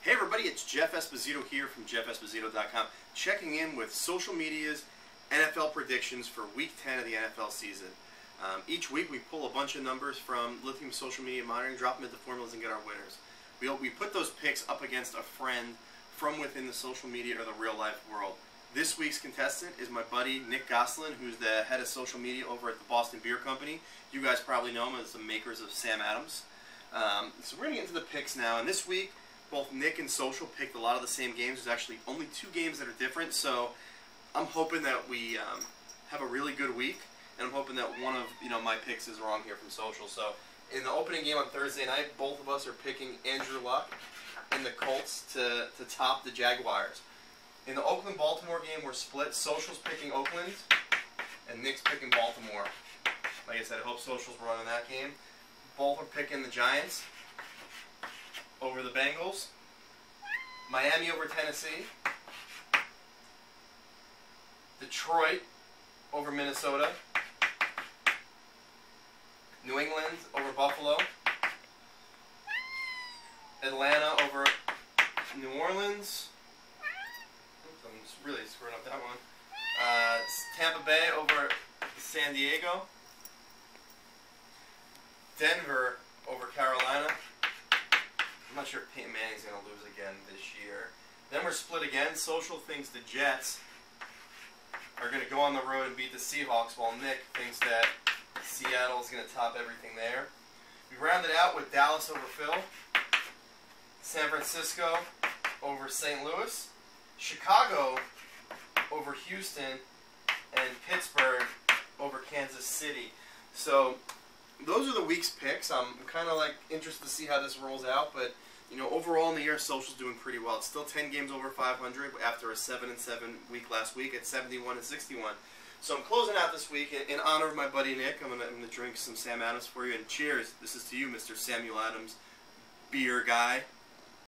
Hey everybody, it's Jeff Esposito here from JeffEsposito.com, checking in with social media's NFL predictions for Week 10 of the NFL season. Each week we pull a bunch of numbers from Lithium Social Media Monitoring, drop them into formulas, and get our winners. We put those picks up against a friend from within the social media or the real life world. This week's contestant is my buddy Nick Gosselin, who's the head of social media over at the Boston Beer Company. You guys probably know him as the makers of Sam Adams. So we're going to get into the picks now, and this week both Nick and Social picked a lot of the same games. There's actually only 2 games that are different, so I'm hoping that we have a really good week, and I'm hoping that one of my picks is wrong here from Social. So in the opening game on Thursday night, both of us are picking Andrew Luck and the Colts to top the Jaguars. In the Oakland-Baltimore game, we're split. Social's picking Oakland, and Nick's picking Baltimore. Like I said, I hope Social's running that game. Both are picking the Giants over the Bengals. Miami over Tennessee. Detroit over Minnesota. New England over Buffalo. Atlanta over New Orleans. Oops, I'm just really screwing up that one. Tampa Bay over San Diego. Denver over Carolina. I'm not sure if Peyton Manning's going to lose again this year. Then we're split again. Social thinks the Jets are going to go on the road and beat the Seahawks, while Nick thinks that Seattle's going to top everything there. We rounded out with Dallas over Phil, San Francisco over St. Louis, Chicago over Houston, and Pittsburgh over Kansas City. So those are the week's picks. I'm kind of interested to see how this rolls out, but overall in the year, Social's doing pretty well. It's still 10 games over 500 after a 7-7 week last week at 71-61. So I'm closing out this week in honor of my buddy Nick. I'm gonna drink some Sam Adams for you, and cheers. This is to you, Mr. Samuel Adams, beer guy.